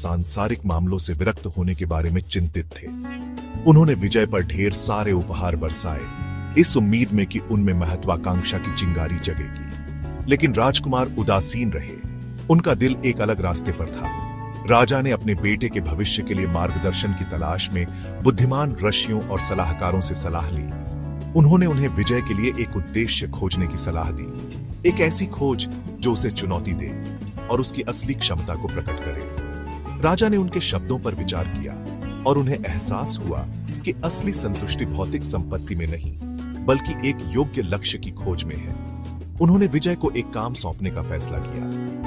सांसारिक मामलों से विरक्त होने के बारे में चिंतित थे। उन्होंने विजय पर ढेर सारे उपहार बरसाए, इस उम्मीद में कि उनमें महत्वाकांक्षा की चिंगारी जगेगी। लेकिन राजकुमार उदासीन रहे। उनका दिल एक अलग रास्ते पर था। राजा ने अपने बेटे के भविष्य के लिए मार्गदर्शन की तलाश में बुद्धिमान ऋषियों और सलाहकारों से सलाह ली। उन्होंने उन्हें विजय के लिए एक उद्देश्य खोजने की सलाह दी, एक ऐसी खोज जो उसे चुनौती दे और उसकी असली क्षमता को प्रकट करे। राजा ने उनके शब्दों पर विचार किया और उन्हें एहसास हुआ कि असली संतुष्टि भौतिक संपत्ति में नहीं, बल्कि एक योग्य लक्ष्य की खोज में है। उन्होंने विजय को एक काम सौंपने का फैसला किया,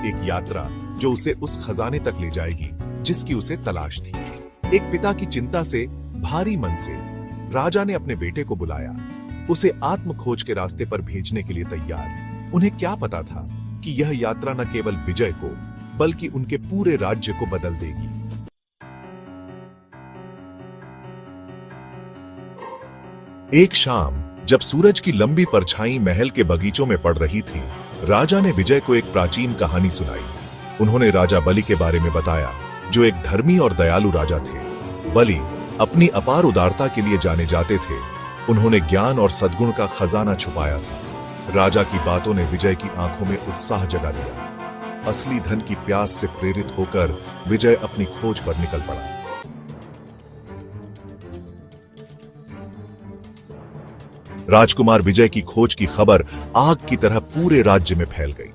एक यात्रा जो उसे उस खजाने तक ले जाएगी जिसकी उसे तलाश थी। एक पिता की चिंता से भारी मन से राजा ने अपने बेटे को बुलाया, उसे आत्म खोज के रास्ते पर भेजने के लिए तैयार। उन्हें क्या पता था कि यह यात्रा न केवल विजय को बल्कि उनके पूरे राज्य को बदल देगी। एक शाम जब सूरज की लंबी परछाई महल के बगीचों में पड़ रही थी, राजा ने विजय को एक प्राचीन कहानी सुनाई। उन्होंने राजा बलि के बारे में बताया, जो एक धर्मी और दयालु राजा थे। बलि अपनी अपार उदारता के लिए जाने जाते थे। उन्होंने ज्ञान और सद्गुण का खजाना छुपाया था। राजा की बातों ने विजय की आंखों में उत्साह जगा दिया। असली धन की प्यास से प्रेरित होकर विजय अपनी खोज पर निकल पड़ा। राजकुमार विजय की खोज की खबर आग की तरह पूरे राज्य में फैल गई।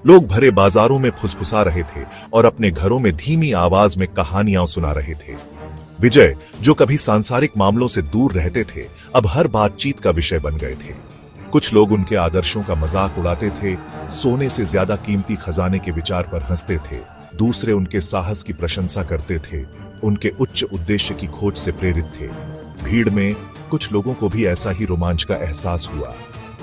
लोग भरे बाजारों में फुसफुसा रहे थे और अपने घरों में धीमी आवाज में कहानियां सुना रहे थे। विजय, जो कभी सांसारिक मामलों से दूर रहते थे, अब हर बातचीत का विषय बन गए थे। कुछ लोग उनके आदर्शों का मजाक उड़ाते थे, सोने से ज्यादा कीमती खजाने के विचार पर हंसते थे। दूसरे उनके साहस की प्रशंसा करते थे, उनके उच्च उद्देश्य की खोज से प्रेरित थे। भीड़ में कुछ लोगों को भी ऐसा ही रोमांच का एहसास हुआ।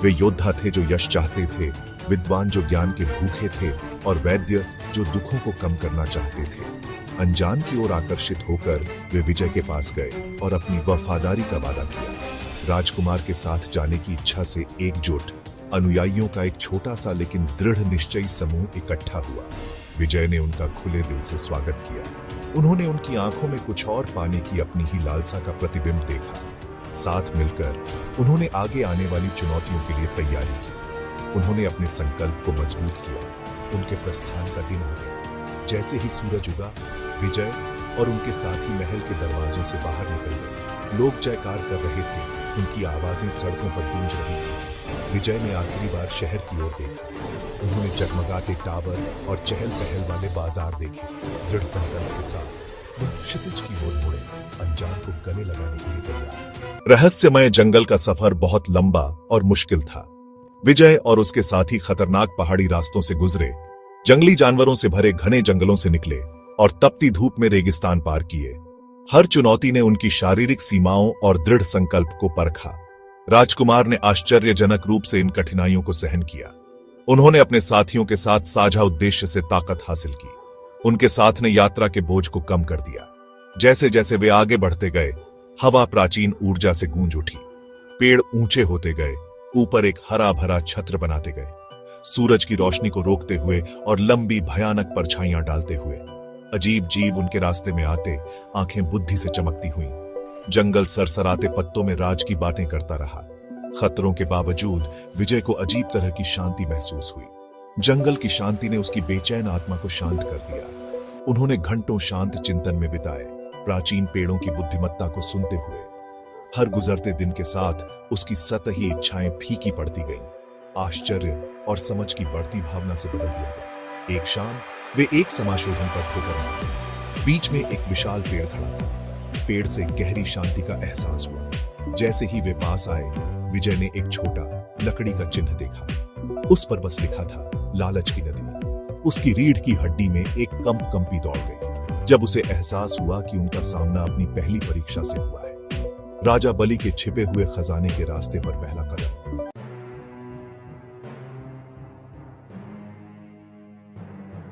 वे योद्धा थे जो यश चाहते थे, विद्वान जो ज्ञान के भूखे थे, और वैद्य जो दुखों को कम करना चाहते थे। अनजान की ओर आकर्षित होकर वे विजय के पास गए और अपनी वफादारी का वादा किया। राजकुमार के साथ जाने की इच्छा से एकजुट अनुयायियों का एक छोटा सा लेकिन दृढ़ निश्चयी समूह इकट्ठा हुआ। विजय ने उनका खुले दिल से स्वागत किया। उन्होंने उनकी आंखों में कुछ और पाने की अपनी ही लालसा का प्रतिबिंब देखा। साथ मिलकर उन्होंने आगे आने वाली चुनौतियों के लिए तैयारी की। उन्होंने अपने संकल्प को मजबूत किया। उनके प्रस्थान का दिन आ गया। जैसे ही सूरज उगा, विजय और उनके साथी महल के दरवाजों से बाहर निकल गए। लोग जयकार कर रहे थे, उनकी आवाजें सड़कों पर गूंज रही थी। विजय ने आखिरी बार शहर की ओर देखा। उन्होंने जगमगाते टावर और चहल पहल वाले बाजार देखे। दृढ़ संकल्प के साथ वह क्षितिज की ओर मुड़े, अनजान को गले लगाने के लिए तैयार। रहस्यमय जंगल का सफर बहुत लंबा और मुश्किल था। विजय और उसके साथी खतरनाक पहाड़ी रास्तों से गुजरे, जंगली जानवरों से भरे घने जंगलों से निकले और तपती धूप में रेगिस्तान पार किए। हर चुनौती ने उनकी शारीरिक सीमाओं और दृढ़ संकल्प को परखा। राजकुमार ने आश्चर्यजनक रूप से इन कठिनाइयों को सहन किया। उन्होंने अपने साथियों के साथ साझा उद्देश्य से ताकत हासिल की। उनके साथ ने यात्रा के बोझ को कम कर दिया। जैसे जैसे वे आगे बढ़ते गए, हवा प्राचीन ऊर्जा से गूंज उठी। पेड़ ऊंचे होते गए, ऊपर एक हरा भरा छत्र बनाते गए, सूरज की रोशनी को रोकते हुए और लंबी भयानक परछाइयां डालते हुए। अजीब जीव उनके रास्ते में आते, आंखें बुद्धि से चमकती हुईं। जंगल सरसराते पत्तों में राज की बातें करता रहा। खतरों के बावजूद विजय को अजीब तरह की शांति महसूस हुई। जंगल की शांति ने उसकी बेचैन आत्मा को शांत कर दिया। उन्होंने घंटों शांत चिंतन में बिताए, प्राचीन पेड़ों की बुद्धिमत्ता को सुनते हुए। हर गुजरते दिन के साथ उसकी सतही इच्छाएं फीकी पड़ती गईं। आश्चर्य और समझ की बढ़ती भावना से बदल दिया गया। एक शाम वे एक समाशोधन पर होकर आए। बीच में एक विशाल पेड़ खड़ा था। पेड़ से गहरी शांति का एहसास हुआ। जैसे ही वे पास आए, विजय ने एक छोटा लकड़ी का चिन्ह देखा। उस पर बस लिखा था, लालच की नदी। उसकी रीढ़ की हड्डी में एक कंपी दौड़ गई जब उसे एहसास हुआ कि उनका सामना अपनी पहली परीक्षा से हुआ है। राजा बलि के छिपे हुए खजाने के रास्ते पर पहला कदम।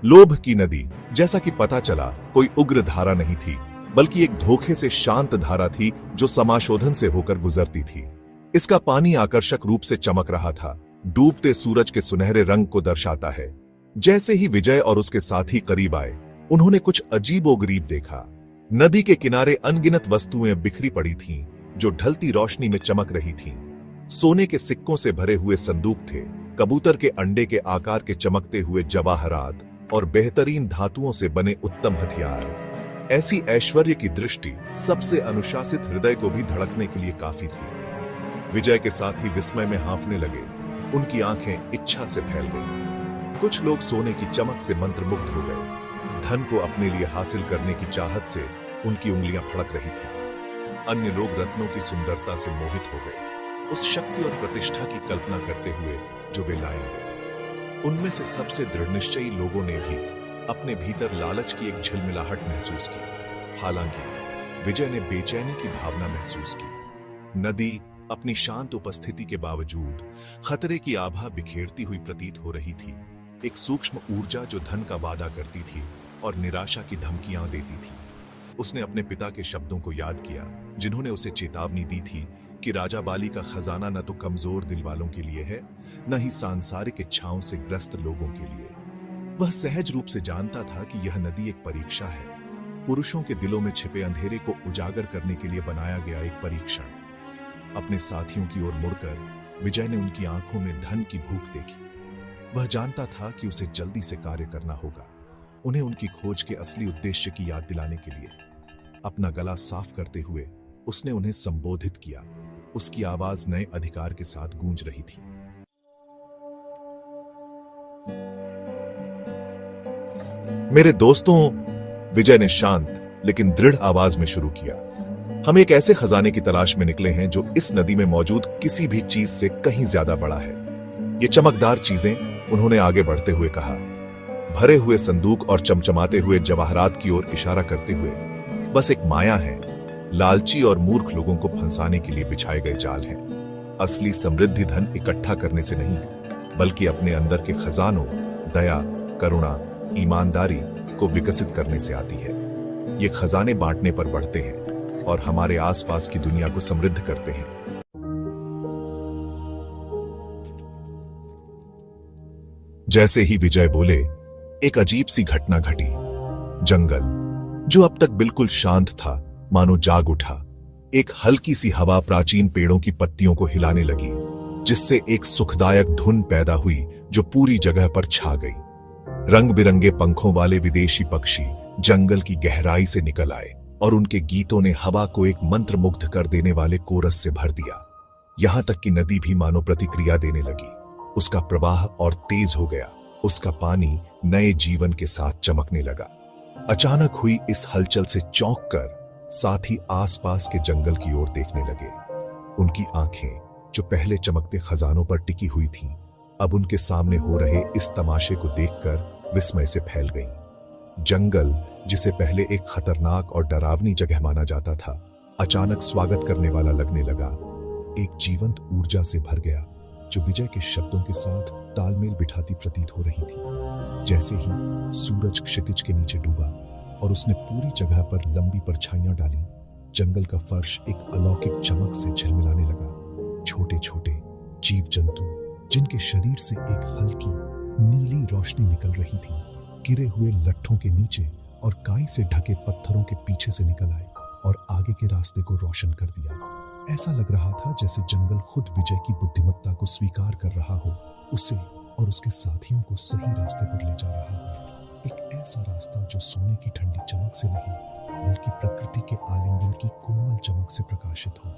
लोभ की नदी, जैसा कि पता चला, कोई उग्र धारा नहीं थी, बल्कि एक धोखे से शांत धारा थी जो समाशोधन से होकर गुजरती थी। इसका पानी आकर्षक रूप से चमक रहा था, डूबते सूरज के सुनहरे रंग को दर्शाता है। जैसे ही विजय और उसके साथी करीब आए, उन्होंने कुछ अजीबोगरीब देखा। नदी के किनारे अनगिनत वस्तुएं बिखरी पड़ी थीं, जो ढलती रोशनी में चमक रही थीं। सोने के सिक्कों से भरे हुए संदूक थे, कबूतर के अंडे के आकार के चमकते हुए जवाहरात और बेहतरीन धातुओं से बने उत्तम हथियार। ऐसी ऐश्वर्य की दृष्टि सबसे अनुशासित हृदय को भी धड़कने के लिए काफी थी। विजय के साथ ही विस्मय में हाँफने लगे। उनकी आंखें इच्छा से फैल गईं। कुछ लोग सोने की चमक से मंत्रमुग्ध हो गए। धन को अपने लिए हासिल करने की चाहत से उनकी उंगलियां फड़क रही थीं। अन्य लोग रत्नों की सुंदरता से मोहित हो गए, उस शक्ति और प्रतिष्ठा की कल्पना करते हुए जो वे लाएंगे। उनमें से सबसे दृढ़ निश्चयी लोगों ने भी अपने भीतर लालच की एक झिलमिलाहट महसूस की। हालांकि विजय ने बेचैनी की भावना महसूस की। नदी अपनी शांत उपस्थिति के बावजूद खतरे की आभा बिखेरती हुई प्रतीत हो रही थी। एक सूक्ष्म ऊर्जा जो धन का वादा करती थी और निराशा की धमकियां देती थी। उसने अपने पिता के शब्दों को याद किया, जिन्होंने उसे चेतावनी दी थी कि राजा बाली का खजाना न तो कमजोर दिल वालों के लिए है, न ही सांसारिक इच्छाओं से ग्रस्त लोगों के लिए। वह सहज रूप से जानता था कि यह नदी एक परीक्षा है, पुरुषों के दिलों में छिपे अंधेरे को उजागर करने के लिए बनाया गया एक परीक्षण। अपने साथियों की ओर मुड़कर विजय ने उनकी आंखों में धन की भूख देखी। वह जानता था कि उसे जल्दी से कार्य करना होगा, उन्हें उनकी खोज के असली उद्देश्य की याद दिलाने के लिए। अपना गला साफ करते हुए उसने उन्हें संबोधित किया। उसकी आवाज नए अधिकार के साथ गूंज रही थी। मेरे दोस्तों, विजय ने शांत लेकिन दृढ़ आवाज में शुरू किया, हम एक ऐसे खजाने की तलाश में निकले हैं जो इस नदी में मौजूद किसी भी चीज से कहीं ज्यादा बड़ा है। ये चमकदार चीजें, उन्होंने आगे बढ़ते हुए कहा, भरे हुए संदूक और चमचमाते हुए जवाहरात की ओर इशारा करते हुए, बस एक माया है, लालची और मूर्ख लोगों को फंसाने के लिए बिछाए गए जाल हैं। असली समृद्धि धन इकट्ठा करने से नहीं, बल्कि अपने अंदर के खजानों, दया, करुणा, ईमानदारी को विकसित करने से आती है। ये खजाने बांटने पर बढ़ते हैं और हमारे आसपास की दुनिया को समृद्ध करते हैं। जैसे ही विजय बोले, एक अजीब सी घटना घटी। जंगल, जो अब तक बिल्कुल शांत था, मानो जाग उठा। एक हल्की सी हवा प्राचीन पेड़ों की पत्तियों को हिलाने लगी, जिससे एक सुखदायक धुन पैदा हुई जो पूरी जगह पर छा गई। रंग बिरंगे पंखों वाले विदेशी पक्षी जंगल की गहराई से निकल आए और उनके गीतों ने हवा को एक मंत्रमुग्ध कर देने वाले कोरस से भर दिया। यहां तक कि नदी भी मानो प्रतिक्रिया देने लगी। उसका प्रवाह और तेज हो गया, उसका पानी नए जीवन के साथ चमकने लगा। अचानक हुई इस हलचल से चौंक कर साथी आसपास के जंगल की ओर देखने लगे। उनकी आंखें, जो पहले चमकते खजानों पर टिकी हुई थीं, अब उनके सामने हो रहे इस तमाशे को देखकर विस्मय से फैल गईं। जंगल, जिसे पहले एक खतरनाक और डरावनी जगह माना जाता था, अचानक स्वागत करने वाला लगने लगा। एक जीवंत ऊर्जा से भर गया, जो विजय के शब्दों के साथ तालमेल बिठाती प्रतीत हो रही थी। जैसे ही सूरज क्षितिज के नीचे डूबा और उसने पूरी जगह पर लंबी परछाइयां डाली, जंगल का फर्श एक अलौकिक चमक से झिलमिलाने लगा। छोटे छोटे जीव जंतु, जिनके शरीर से एक हल्की नीली रोशनी निकल रही थी, गिरे हुए लट्ठों के नीचे और काई से ढके पत्थरों के पीछे से निकल आए और आगे के रास्ते को रोशन कर दिया। ऐसा लग रहा था जैसे जंगल खुद विजय की बुद्धिमत्ता को स्वीकार कर रहा हो, उसे और उसके साथियों को सही रास्ते पर ले जा रहा हो। एक ऐसा रास्ता जो सोने की ठंडी चमक से नहीं, बल्कि प्रकृति के आलिंगन की कोमल चमक से प्रकाशित हो।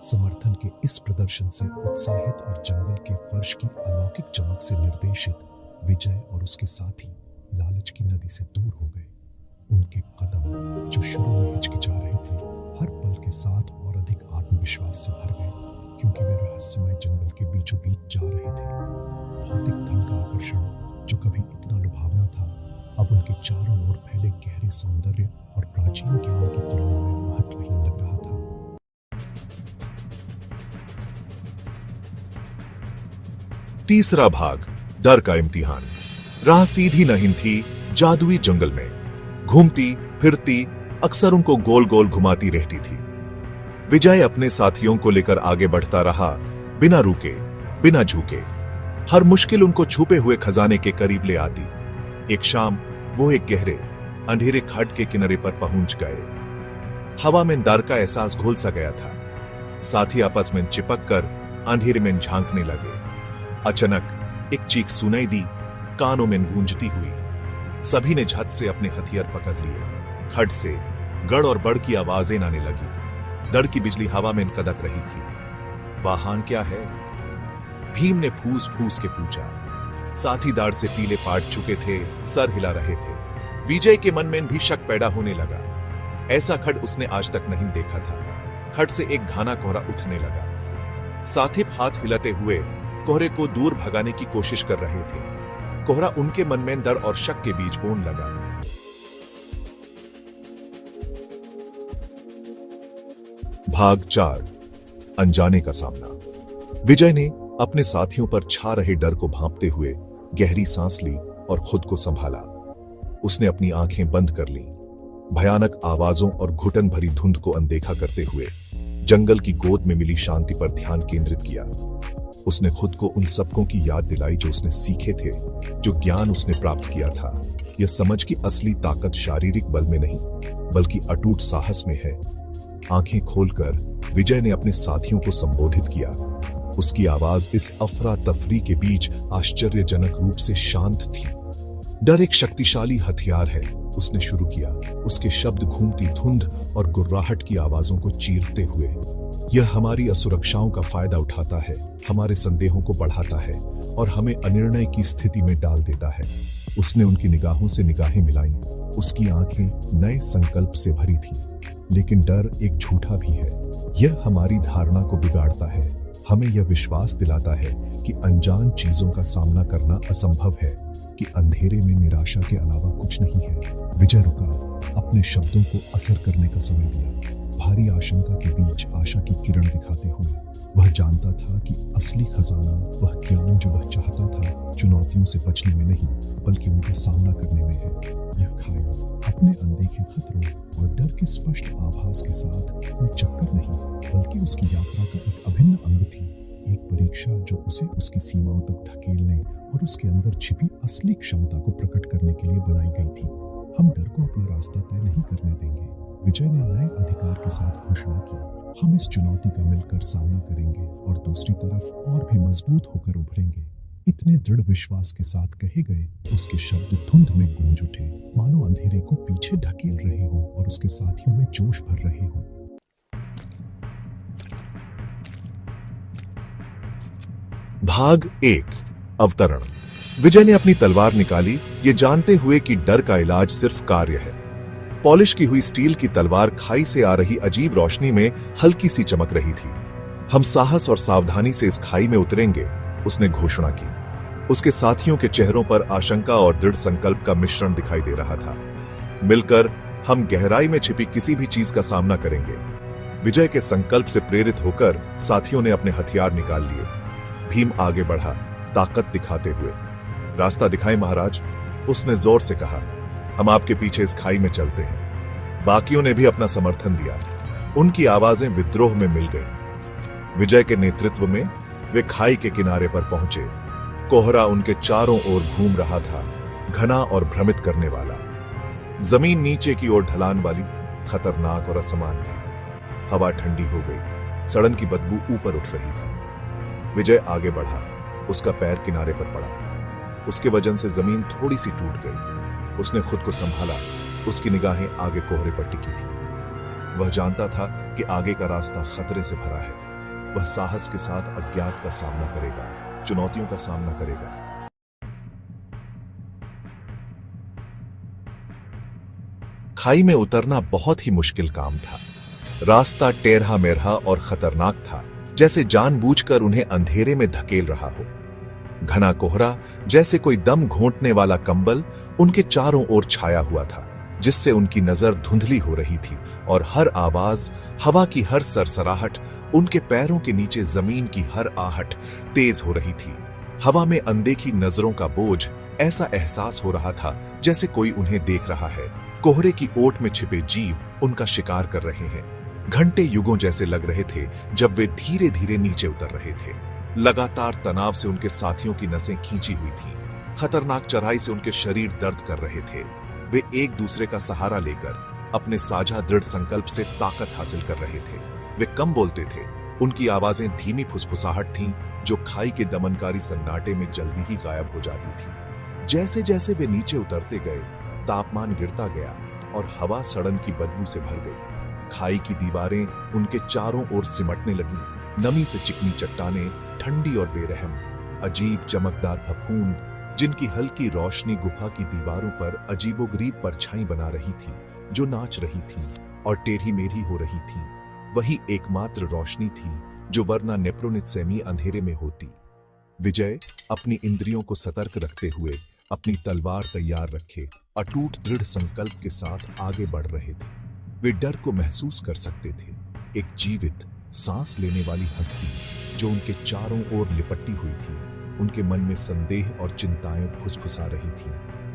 समर्थन के इस प्रदर्शन से उत्साहित और जंगल के फर्श की अलौकिक चमक से निर्देशित विजय और उसके साथी लालच की नदी से दूर हो गए। उनके कदम, जो शुरू में हिचकिचा रहे थे, हर पल के साथ और अधिक आत्मविश्वास से भर गए, क्योंकि वे रहस्यमय जंगल के बीचों बीच जा रहे थे। भौतिक धन का आकर्षण, जो कभी इतना लुभावना था, अब उनके चारों ओर फैले गहरे सौंदर्य और प्राचीन ज्ञान की तुलना में महत्वहीन लग रहा था। तीसरा भाग, डर का इम्तिहान। राह सीधी नहीं थी। जादुई जंगल में घूमती फिरती अक्सर उनको गोल गोल घुमाती रहती थी। विजय अपने साथियों को लेकर आगे बढ़ता रहा, बिना रुके, बिना झुके। हर मुश्किल उनको छुपे हुए खजाने के करीब ले आती। एक शाम वो एक गहरे, अंधेरे खड्ड के किनारे पर पहुंच गए। हवा में डर का एहसास घुल सा गया था। साथी आपस में चिपक कर अंधेरे में झांकने लगे। अचानक एक चीख सुनाई दी, कानों में गूंजती हुई। सभी ने झट से अपने हथियार पकड़ लिए। खड्ड से गड़ और बड़ की आवाजें आने लगी। डर की बिजली हवा में कदक रही थी। वाहन क्या है? भीम ने फूस फूस के पूछा। साथी दाढ़ से पीले पाट चुके थे, सर हिला रहे थे। विजय के मन में भी शक पैदा होने लगा। ऐसा खड्ड उसने आज तक नहीं देखा था। खड्ड से एक घना कोहरा उठने लगा। साथी हाथ हिलाते हुए कोहरे को दूर भगाने की कोशिश कर रहे थे। कोहरा उनके मन में डर और शक के बीच बोन लगा। भाग 4, अनजाने का सामना। विजय ने अपने साथियों पर छा रहे डर को भांपते हुए गहरी सांस ली और खुद को संभाला। उसने अपनी आंखें बंद कर ली। भयानक आवाजों और घुटन भरी धुंध को अनदेखा करते हुए जंगल की गोद में मिली शांति पर ध्यान केंद्रित किया। उसने खुद को उन सबकों की याद दिलाई जो उसने सीखे थे, जो ज्ञान उसने प्राप्त किया था। यह समझ की असली ताकत शारीरिक बल में नहीं, बल्कि अटूट साहस में है। आंखें खोलकर विजय ने अपने साथियों को संबोधित किया। उसकी आवाज इस अफरा तफरी के बीच आश्चर्यजनक रूप से शांत थी। डर एक शक्तिशाली हथियार है, उसने शुरू किया। उसके शब्द घूमती धुंध और गुर्राहट की आवाजों को चीरते हुए। यह हमारी असुरक्षाओं का फायदा उठाता है, हमारे संदेहों को बढ़ाता है और हमें अनिर्णय की स्थिति में डाल देता है। उसने उनकी निगाहों से निगाहें मिलाईं। उसकी आंखें नए संकल्प से भरी थीं। लेकिन डर एक झूठा भी है। यह हमारी धारणा को बिगाड़ता है। हमें यह विश्वास दिलाता है कि अनजान चीजों का सामना करना असंभव है, कि अंधेरे में निराशा के अलावा कुछ नहीं है। विजय रुका, अपने शब्दों को असर करने का समय दिया। भारी आशंका के बीच आशा की किरण दिखाते हुए वह जानता था कि असली खजाना वह ज्ञान जो वह चाहता था, चुनौतियों से बचने में नहीं बल्कि उनका सामना करने में है। यह खाई अपने अनदेखे खतरों और डर के स्पष्ट आभास के साथ कोई चक्कर नहीं, बल्कि उसकी यात्रा का एक अभिन्न अंग थी। एक परीक्षा जो उसे उसकी सीमाओं तक धकेलने और उसके अंदर छिपी असली क्षमता को प्रकट करने के लिए बनाई गई थी। हम डर को अपना रास्ता तय नहीं करने देंगे। विजय ने नए अधिकार के साथ घोषणा की। हम इस चुनौती का मिलकर सामना करेंगे और दूसरी तरफ और भी मजबूत होकर उभरेंगे। इतने दृढ़ विश्वास के साथ कहे गए उसके शब्द धुंध में गूंज उठे, मानो अंधेरे को पीछे धकेल रहे हो और उसके साथियों में जोश भर रहे हो। भाग 1, अवतरण। विजय ने अपनी तलवार निकाली, ये जानते हुए कि डर का इलाज सिर्फ कार्य है। पॉलिश की हुई स्टील की तलवार खाई से आ रही अजीब रोशनी में हल्की सी चमक रही थी। हम साहस और सावधानी से इस खाई में उतरेंगे, उसने घोषणा की। उसके साथियों के चेहरों पर आशंका और दृढ़ संकल्प का मिश्रण दिखाई दे रहा था। मिलकर हम गहराई में छिपी किसी भी चीज का सामना करेंगे। विजय के संकल्प से प्रेरित होकर साथियों ने अपने हथियार निकाल लिए। भीम आगे बढ़ा, ताकत दिखाते हुए। रास्ता दिखाएं महाराज, उसने जोर से कहा। हम आपके पीछे इस खाई में चलते हैं। बाकियों ने भी अपना समर्थन दिया। उनकी आवाजें विद्रोह में मिल गईं। विजय के नेतृत्व में वे खाई के किनारे पर पहुंचे। कोहरा उनके चारों ओर घूम रहा था, घना और भ्रमित करने वाला। जमीन नीचे की ओर ढलान वाली, खतरनाक और असमान थी। हवा ठंडी हो गई, सड़न की बदबू ऊपर उठ रही थी। विजय आगे बढ़ा, उसका पैर किनारे पर पड़ा। उसके वजन से जमीन थोड़ी सी टूट गई। उसने खुद को संभाला, उसकी निगाहें आगे कोहरे पर टिकी थी। वह जानता था कि आगे का रास्ता खतरे से भरा है। वह साहस के साथ अज्ञात का सामना करेगा, चुनौतियों का सामना करेगा। खाई में उतरना बहुत ही मुश्किल काम था। रास्ता टेढ़ा मेढ़ा और खतरनाक था, जैसे जानबूझकर उन्हें अंधेरे में धकेल रहा हो। घना कोहरा, जैसे कोई दम घोंटने वाला कंबल, उनके चारों ओर छाया हुआ था, जिससे उनकी नजर धुंधली हो रही थी और हर आवाज, हवा की हर सरसराहट, उनके पैरों के नीचे जमीन की हर आहट तेज हो रही थी। हवा में अनदेखी नजरों का बोझ, ऐसा एहसास हो रहा था जैसे कोई उन्हें देख रहा है। कोहरे की ओट में छिपे जीव उनका शिकार कर रहे हैं। घंटे युगों जैसे लग रहे थे जब वे धीरे धीरे नीचे उतर रहे थे। लगातार तनाव से उनके साथियों की नसें खींची हुई थीं। खतरनाक चढ़ाई से उनके शरीर दर्द कर रहे थे। वे एक दूसरे का सहारा लेकर अपने साझा दृढ़ संकल्प से ताकत हासिल कर रहे थे। वे कम बोलते थे, उनकी आवाजें धीमी फुसफुसाहट थीं जो खाई के दमनकारी सन्नाटे में जल्दी ही गायब हो जाती थी। जैसे जैसे वे नीचे उतरते गए, तापमान गिरता गया और हवा सड़न की बदबू से भर गई। खाई की दीवारें उनके चारों ओर सिमटने लगीं, नमी से चिकनी चट्टानें, ठंडी और बेरहम, अजीब चमकदार फफूंद जिनकी हल्की रोशनी गुफा की दीवारों पर अजीबोगरीब परछाई बना रही थी, जो नाच रही थी और टेढ़ी मेढ़ी हो रही थी। वही एकमात्र रोशनी थी जो वरना नेप्रोनित्सेमी अंधेरे में होती। विजय अपनी इंद्रियों को सतर्क रखते हुए अपनी तलवार तैयार रखे अटूट दृढ़ संकल्प के साथ आगे बढ़ रहे थे। वे डर को महसूस कर सकते थे, एक जीवित सांस लेने वाली हस्ती जो उनके चारों ओर लिपटी हुई थी। उनके मन में संदेह और चिंताएं फुसफुसा रही थीं,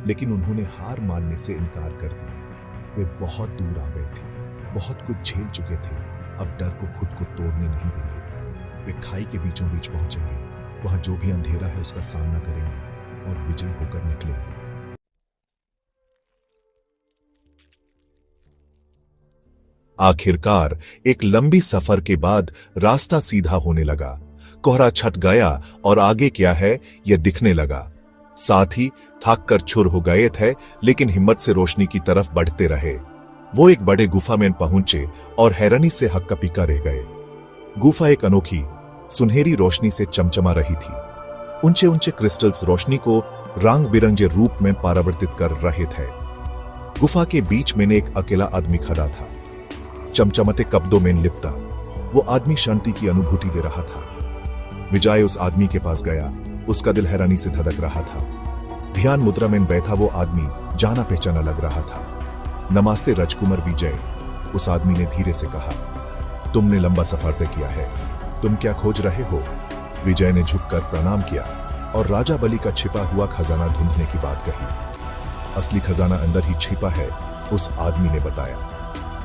लेकिन उन्होंने हार मानने से इनकार कर दिया। वे बहुत दूर आ गए थे, बहुत कुछ झेल चुके थे, अब डर को खुद को तोड़ने नहीं देंगे। वे खाई के बीचों बीच पहुंचेंगे, वहां जो भी अंधेरा है उसका सामना करेंगे और विजयी होकर निकलेंगे। आखिरकार एक लंबी सफर के बाद रास्ता सीधा होने लगा। कोहरा छट गया और आगे क्या है यह दिखने लगा। साथ ही थक कर छुर हो गए थे, लेकिन हिम्मत से रोशनी की तरफ बढ़ते रहे। वो एक बड़े गुफा में पहुंचे और हैरानी से हक्का पिक्का रह गए। गुफा एक अनोखी सुनहरी रोशनी से चमचमा रही थी। ऊंचे ऊंचे क्रिस्टल्स रोशनी को रंग बिरंगे रूप में परावर्तित कर रहे थे। गुफा के बीच में एक अकेला आदमी खड़ा था, चमचमते कपड़ों में लिपटा। वो आदमी शांति की अनुभूति दे रहा था। विजय उस आदमी के पास गया, उसका दिल हैरानी से धड़क रहा था। ध्यान मुद्रा में बैठा वो आदमी जाना पहचाना लग रहा था। नमस्ते राजकुमार विजय, उस आदमी ने धीरे से कहा। तुमने लंबा सफर तय किया है, तुम क्या खोज रहे हो? विजय ने झुककर प्रणाम किया और राजा बलि का छिपा हुआ खजाना ढूंढने की बात कही। असली खजाना अंदर ही छिपा है, उस आदमी ने बताया,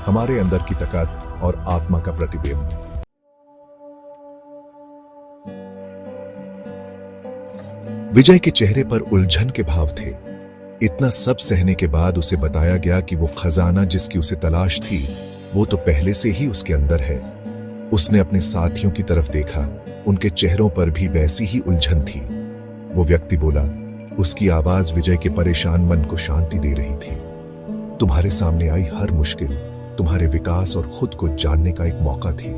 हमारे अंदर की ताकत और आत्मा का प्रतिबिंब। विजय के चेहरे पर उलझन के भाव थे। इतना सब सहने के बाद उसे बताया गया कि वो खजाना जिसकी उसे तलाश थी वो तो पहले से ही उसके अंदर है। उसने अपने साथियों की तरफ देखा, उनके चेहरों पर भी वैसी ही उलझन थी। वो व्यक्ति बोला, उसकी आवाज विजय के परेशान मन को शांति दे रही थी। तुम्हारे सामने आई हर मुश्किल तुम्हारे विकास और खुद को जानने का एक मौका थी।